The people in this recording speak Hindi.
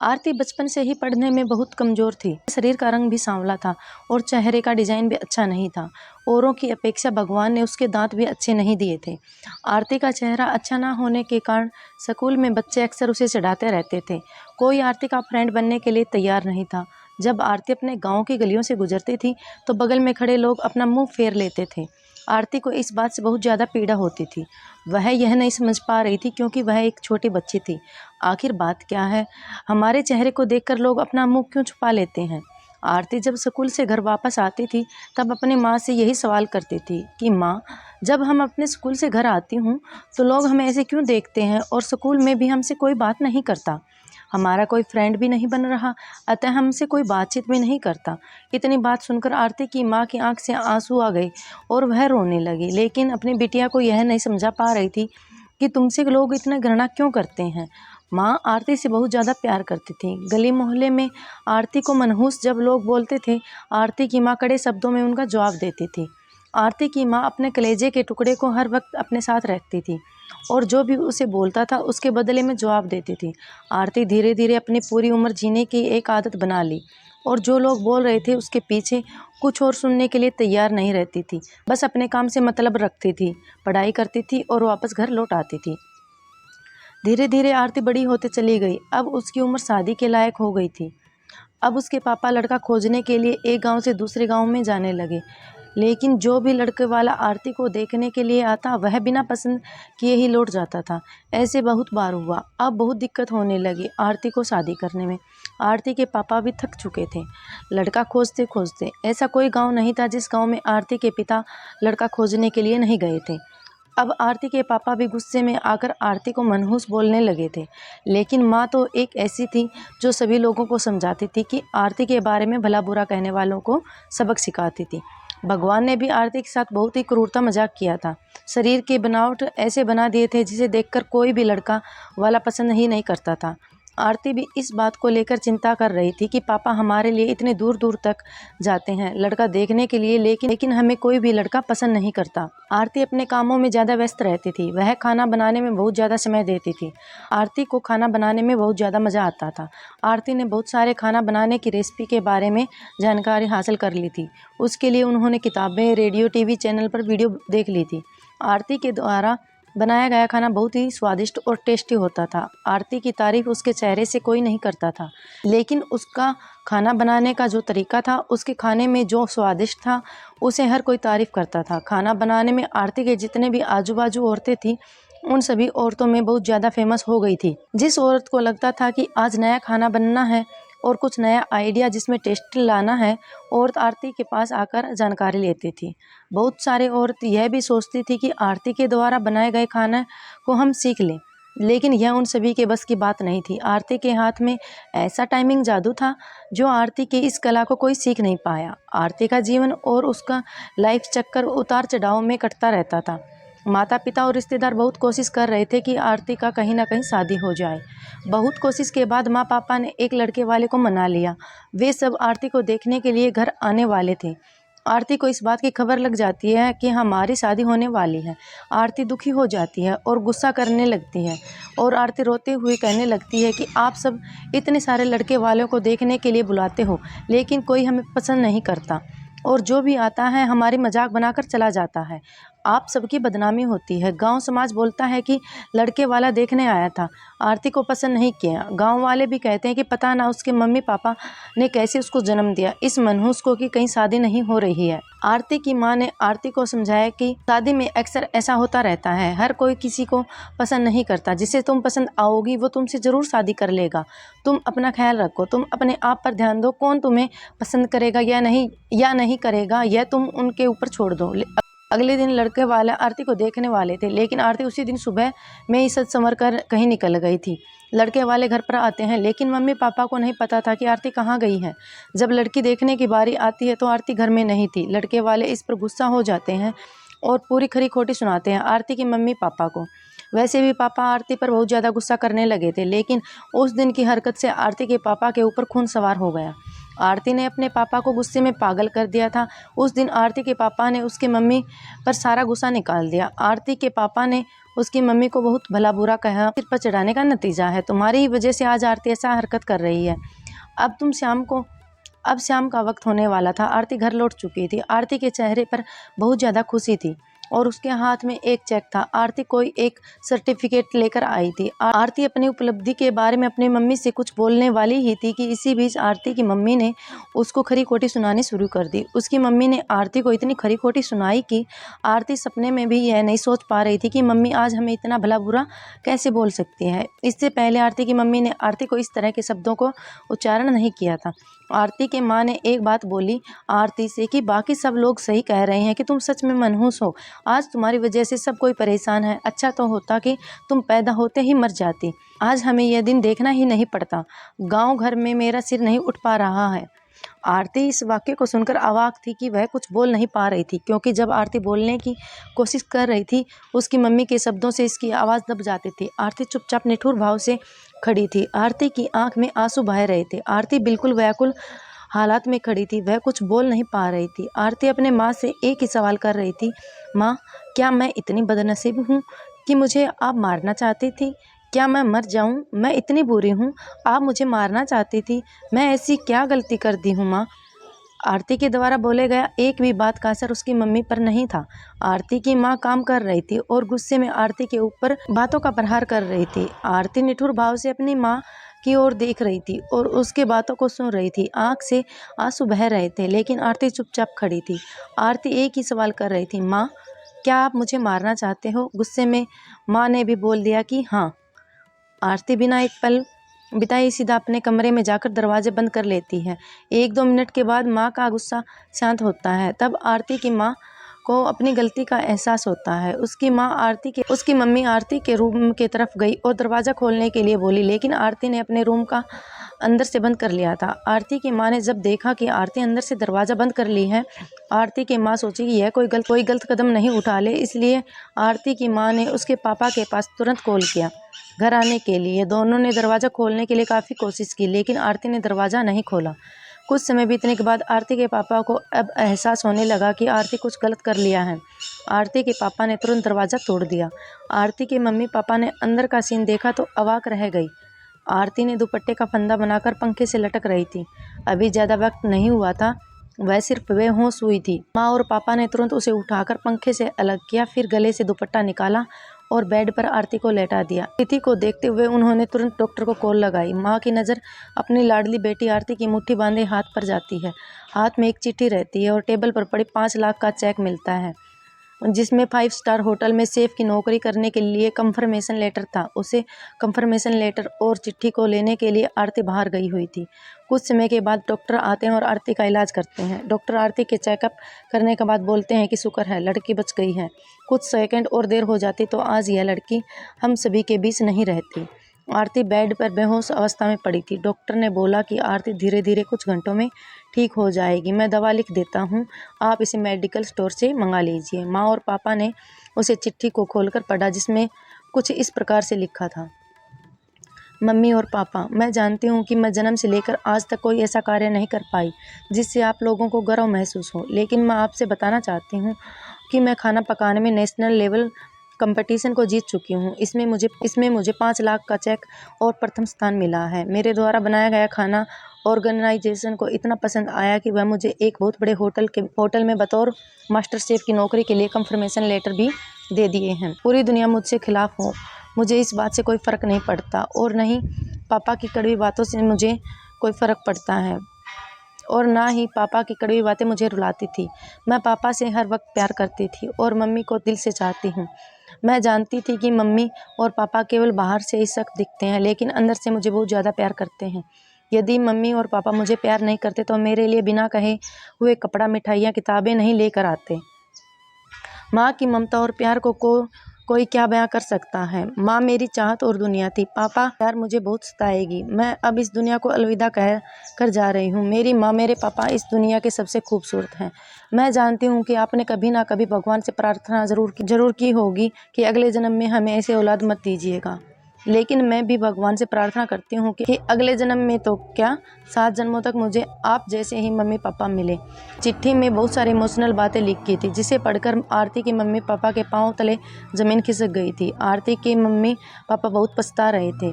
आरती बचपन से ही पढ़ने में बहुत कमज़ोर थी। शरीर का रंग भी सांवला था और चेहरे का डिज़ाइन भी अच्छा नहीं था। औरों की अपेक्षा भगवान ने उसके दांत भी अच्छे नहीं दिए थे। आरती का चेहरा अच्छा ना होने के कारण स्कूल में बच्चे अक्सर उसे चिढ़ाते रहते थे। कोई आरती का फ्रेंड बनने के लिए तैयार नहीं था। जब आरती अपने गाँव की गलियों से गुजरती थी तो बगल में खड़े लोग अपना मुँह फेर लेते थे। आरती को इस बात से बहुत ज़्यादा पीड़ा होती थी। वह यह नहीं समझ पा रही थी क्योंकि वह एक छोटी बच्ची थी। आखिर बात क्या है? हमारे चेहरे को देखकर लोग अपना मुँह क्यों छुपा लेते हैं? आरती जब स्कूल से घर वापस आती थी तब अपनी माँ से यही सवाल करती थी कि माँ, जब हम अपने स्कूल से घर आती हूँ तो लोग हमें ऐसे क्यों देखते हैं और स्कूल में भी हमसे कोई बात नहीं करता। हमारा कोई फ्रेंड भी नहीं बन रहा, अतः हमसे कोई बातचीत भी नहीं करता। इतनी बात सुनकर आरती की माँ की आंख से आंसू आ गए और वह रोने लगी, लेकिन अपनी बिटिया को यह नहीं समझा पा रही थी कि तुमसे लोग इतना घृणा क्यों करते हैं। माँ आरती से बहुत ज़्यादा प्यार करती थी। गली मोहल्ले में आरती को मनहूस जब लोग बोलते थे, आरती की माँ कड़े शब्दों में उनका जवाब देती थी। आरती की माँ अपने कलेजे के टुकड़े को हर वक्त अपने साथ रखती थी और जो भी उसे बोलता था उसके बदले में जवाब देती थी। आरती धीरे धीरे अपनी पूरी उम्र जीने की एक आदत बना ली और जो लोग बोल रहे थे उसके पीछे कुछ और सुनने के लिए तैयार नहीं रहती थी। बस अपने काम से मतलब रखती थी, पढ़ाई करती थी और वापस घर लौट आती थी। धीरे धीरे आरती बड़ी होते चली गई। अब उसकी उम्र शादी के लायक हो गई थी। अब उसके पापा लड़का खोजने के लिए एक गांव से दूसरे गांव में जाने लगे, लेकिन जो भी लड़के वाला आरती को देखने के लिए आता वह बिना पसंद किए ही लौट जाता था। ऐसे बहुत बार हुआ। अब बहुत दिक्कत होने लगी आरती को शादी करने में। आरती के पापा भी थक चुके थे लड़का खोजते खोजते। ऐसा कोई गांव नहीं था जिस गांव में आरती के पिता लड़का खोजने के लिए नहीं गए थे। अब आरती के पापा भी गुस्से में आकर आरती को मनहूस बोलने लगे थे, लेकिन माँ तो एक ऐसी थी जो सभी लोगों को समझाती थी कि आरती के बारे में भला बुरा कहने वालों को सबक सिखाती थी। भगवान ने भी आरती के साथ बहुत ही क्रूरता मजाक किया था। शरीर की बनावट ऐसे बना दिए थे जिसे देखकर कोई भी लड़का वाला पसंद ही नहीं करता था। आरती भी इस बात को लेकर चिंता कर रही थी कि पापा हमारे लिए इतने दूर दूर तक जाते हैं लड़का देखने के लिए, लेकिन हमें कोई भी लड़का पसंद नहीं करता। आरती अपने कामों में ज़्यादा व्यस्त रहती थी। वह खाना बनाने में बहुत ज़्यादा समय देती थी। आरती को खाना बनाने में बहुत ज़्यादा मज़ा आता था। आरती ने बहुत सारे खाना बनाने की रेसिपी के बारे में जानकारी हासिल कर ली थी। उसके लिए उन्होंने किताबें, रेडियो, टीवी चैनल पर वीडियो देख ली थी। आरती के द्वारा बनाया गया खाना बहुत ही स्वादिष्ट और टेस्टी होता था। आरती की तारीफ उसके चेहरे से कोई नहीं करता था, लेकिन उसका खाना बनाने का जो तरीका था, उसके खाने में जो स्वादिष्ट था, उसे हर कोई तारीफ करता था। खाना बनाने में आरती के जितने भी आजू बाजू औरतें थीं, उन सभी औरतों में बहुत ज़्यादा फेमस हो गई थी। जिस औरत को लगता था कि आज नया खाना बनना है और कुछ नया आइडिया जिसमें टेस्ट लाना है, औरत आरती के पास आकर जानकारी लेती थी। बहुत सारे औरत यह भी सोचती थी कि आरती के द्वारा बनाए गए खाने को हम सीख लें, लेकिन यह उन सभी के बस की बात नहीं थी। आरती के हाथ में ऐसा टाइमिंग जादू था जो आरती की इस कला को कोई सीख नहीं पाया। आरती का जीवन और उसका लाइफ चक्कर उतार चढ़ाव में कटता रहता था। माता पिता और रिश्तेदार बहुत कोशिश कर रहे थे कि आरती का कहीं ना कहीं शादी हो जाए। बहुत कोशिश के बाद माँ पापा ने एक लड़के वाले को मना लिया। वे सब आरती को देखने के लिए घर आने वाले थे। आरती को इस बात की खबर लग जाती है कि हमारी शादी होने वाली है। आरती दुखी हो जाती है और गुस्सा करने लगती है और आरती रोते हुए कहने लगती है कि आप सब इतने सारे लड़के वालों को देखने के लिए बुलाते हो, लेकिन कोई हमें पसंद नहीं करता और जो भी आता है हमारी मजाक बनाकर चला जाता है। आप सबकी बदनामी होती है। गांव समाज बोलता है कि लड़के वाला देखने आया था, आरती को पसंद नहीं किया। गांव वाले भी कहते हैं कि पता ना उसके मम्मी पापा ने कैसे उसको जन्म दिया, इस मनहूस को कि कहीं शादी नहीं हो रही है। आरती की माँ ने आरती को समझाया कि शादी में अक्सर ऐसा होता रहता है, हर कोई किसी को पसंद नहीं करता। जिसे तुम पसंद आओगी वो तुमसे ज़रूर शादी कर लेगा। तुम अपना ख्याल रखो, तुम अपने आप पर ध्यान दो। कौन तुम्हें पसंद करेगा या नहीं करेगा यह तुम उनके ऊपर छोड़ दो। अगले दिन लड़के वाला आरती को देखने वाले थे, लेकिन आरती उसी दिन सुबह में ही सज संवर कर कहीं निकल गई थी। लड़के वाले घर पर आते हैं, लेकिन मम्मी पापा को नहीं पता था कि आरती कहाँ गई है। जब लड़की देखने की बारी आती है तो आरती घर में नहीं थी। लड़के वाले इस पर गुस्सा हो जाते हैं और पूरी खरी खोटी सुनाते हैं आरती की मम्मी पापा को। वैसे भी पापा आरती पर बहुत ज़्यादा गुस्सा करने लगे थे, लेकिन उस दिन की हरकत से आरती के पापा के ऊपर खून सवार हो गया। आरती ने अपने पापा को गुस्से में पागल कर दिया था। उस दिन आरती के पापा ने उसके मम्मी पर सारा गुस्सा निकाल दिया। आरती के पापा ने उसकी मम्मी को बहुत भला बुरा कहा, सिर पर चढ़ाने का नतीजा है। तुम्हारी ही वजह से आज आरती ऐसा हरकत कर रही है। अब शाम का वक्त होने वाला था। आरती घर लौट चुकी थी। आरती के चेहरे पर बहुत ज़्यादा खुशी थी और उसके हाथ में एक चेक था। आरती कोई एक सर्टिफिकेट लेकर आई थी। आरती अपनी उपलब्धि के बारे में अपनी मम्मी से कुछ बोलने वाली ही थी कि इसी बीच आरती की मम्मी ने उसको खरी खोटी सुनानी शुरू कर दी। उसकी मम्मी ने आरती को इतनी खरी खोटी सुनाई कि आरती सपने में भी यह नहीं सोच पा रही थी कि मम्मी आज हमें इतना भला बुरा कैसे बोल सकती है। इससे पहले आरती की मम्मी ने आरती को इस तरह के शब्दों को उच्चारण नहीं किया था। आरती के माँ ने एक बात बोली आरती से कि बाकी सब लोग सही कह रहे हैं कि तुम सच में मनहूस हो। आज तुम्हारी वजह से सब कोई परेशान है। अच्छा तो होता कि तुम पैदा होते ही मर जाती। आज हमें यह दिन देखना ही नहीं पड़ता। गांव घर में मेरा सिर नहीं उठ पा रहा है। आरती इस वाक्य को सुनकर अवाक थी कि वह कुछ बोल नहीं पा रही थी, क्योंकि जब आरती बोलने की कोशिश कर रही थी उसकी मम्मी के शब्दों से इसकी आवाज़ दब जाती थी। आरती चुपचाप निठुर भाव से खड़ी थी। आरती की आंख में आंसू बह रहे थे। आरती बिल्कुल व्याकुल हालात में खड़ी थी। वह कुछ बोल नहीं पा रही थी। आरती अपने माँ से एक ही सवाल कर रही थी, माँ क्या मैं इतनी बदनसीब हूँ कि मुझे आप मारना चाहती थी? क्या मैं मर जाऊँ? मैं इतनी बुरी हूँ, आप मुझे मारना चाहती थी? मैं ऐसी क्या गलती कर दी हूँ माँ? आरती के द्वारा बोले गया एक भी बात का असर उसकी मम्मी पर नहीं था। आरती की माँ काम कर रही थी और गुस्से में आरती के ऊपर बातों का प्रहार कर रही थी। आरती निठुर भाव से अपनी माँ की ओर देख रही थी और उसके बातों को सुन रही थी। आंख से आंसू बह रहे थे, लेकिन आरती चुपचाप खड़ी थी। आरती एक ही सवाल कर रही थी, माँ क्या आप मुझे मारना चाहते हो? गुस्से में माँ ने भी बोल दिया कि हाँ। आरती बिना एक पल बिताई सीधा अपने कमरे में जाकर दरवाजे बंद कर लेती है। 1-2 मिनट के बाद माँ का गुस्सा शांत होता है। तब आरती की माँ को अपनी गलती का एहसास होता है। उसकी मम्मी आरती के रूम की तरफ गई और दरवाज़ा खोलने के लिए बोली, लेकिन आरती ने अपने रूम का अंदर से बंद कर लिया था। आरती की माँ ने जब देखा कि आरती अंदर से दरवाज़ा बंद कर ली है, आरती की माँ सोची कि यह कोई गलत कदम नहीं उठा ले, इसलिए आरती की माँ ने उसके पापा के पास तुरंत कॉल किया घर आने के लिए। दोनों ने दरवाज़ा खोलने के लिए काफ़ी कोशिश की, लेकिन आरती ने दरवाज़ा नहीं खोला। कुछ समय बीतने के बाद आरती के पापा को अब एहसास होने लगा कि आरती कुछ गलत कर लिया है। आरती के पापा ने तुरंत दरवाज़ा तोड़ दिया। आरती के मम्मी पापा ने अंदर का सीन देखा तो अवाक रह गई। आरती ने दुपट्टे का फंदा बनाकर पंखे से लटक रही थी। अभी ज़्यादा वक्त नहीं हुआ था, वह सिर्फ बेहोश हुई थी। माँ और पापा ने तुरंत उसे उठाकर पंखे से अलग किया, फिर गले से दुपट्टा निकाला और बेड पर आरती को लेटा दिया। स्थिति को देखते हुए उन्होंने तुरंत डॉक्टर को कॉल लगाई। माँ की नज़र अपनी लाडली बेटी आरती की मुट्ठी बांधे हाथ पर जाती है। हाथ में एक चिट्ठी रहती है और टेबल पर पड़ी 5 लाख का चेक मिलता है, जिसमें 5 स्टार होटल में शेफ की नौकरी करने के लिए कंफर्मेशन लेटर था। उसे कंफर्मेशन लेटर और चिट्ठी को लेने के लिए आरती बाहर गई हुई थी। कुछ समय के बाद डॉक्टर आते हैं और आरती का इलाज करते हैं। डॉक्टर आरती के चेकअप करने के बाद बोलते हैं कि शुक्र है लड़की बच गई है। कुछ सेकंड और देर हो जाती तो आज यह लड़की हम सभी के बीच नहीं रहती। आरती बेड पर बेहोश अवस्था में पड़ी थी। डॉक्टर ने बोला कि आरती धीरे धीरे कुछ घंटों में ठीक हो जाएगी। मैं दवा लिख देता हूँ, आप इसे मेडिकल स्टोर से मंगा लीजिए। माँ और पापा ने उसे चिट्ठी को खोलकर पढ़ा, जिसमें कुछ इस प्रकार से लिखा था, मम्मी और पापा, मैं जानती हूँ कि मैं जन्म से लेकर आज तक कोई ऐसा कार्य नहीं कर पाई जिससे आप लोगों को गर्व महसूस हो, लेकिन मैं आपसे बताना चाहती हूँ कि मैं खाना पकाने में नेशनल लेवल कंपटीशन को जीत चुकी हूँ। इसमें मुझे 5 लाख का चेक और प्रथम स्थान मिला है। मेरे द्वारा बनाया गया खाना ऑर्गेनाइजेशन को इतना पसंद आया कि वह मुझे एक बहुत बड़े होटल में बतौर मास्टर शेफ की नौकरी के लिए कंफर्मेशन लेटर भी दे दिए हैं। पूरी दुनिया मुझसे खिलाफ हो, मुझे इस बात से कोई फ़र्क नहीं पड़ता, और न ही पापा की कड़वी बातों से मुझे कोई फ़र्क पड़ता है, और ना ही पापा की कड़वी बातें मुझे रुलाती थी। मैं पापा से हर वक्त प्यार करती थी और मम्मी को दिल से चाहती हूँ। मैं जानती थी कि मम्मी और पापा केवल बाहर से ही सख्त दिखते हैं, लेकिन अंदर से मुझे बहुत ज़्यादा प्यार करते हैं। यदि मम्मी और पापा मुझे प्यार नहीं करते तो मेरे लिए बिना कहे हुए कपड़ा, मिठाइयाँ, किताबें नहीं लेकर आते। माँ की ममता और प्यार को कोई क्या बयां कर सकता है। माँ मेरी चाहत और दुनिया थी। पापा प्यार मुझे बहुत सताएगी। मैं अब इस दुनिया को अलविदा कह कर जा रही हूँ। मेरी माँ, मेरे पापा इस दुनिया के सबसे खूबसूरत हैं। मैं जानती हूँ कि आपने कभी ना कभी भगवान से प्रार्थना जरूर की होगी कि अगले जन्म में हमें ऐसे औलाद मत दीजिएगा। लेकिन मैं भी भगवान से प्रार्थना करती हूँ कि अगले जन्म में तो क्या 7 जन्मों तक मुझे आप जैसे ही मम्मी पापा मिले। चिट्ठी में बहुत सारी इमोशनल बातें लिखी थी, जिसे पढ़कर आरती के मम्मी पापा के पाँव तले ज़मीन खिसक गई थी। आरती के मम्मी पापा बहुत पछता रहे थे।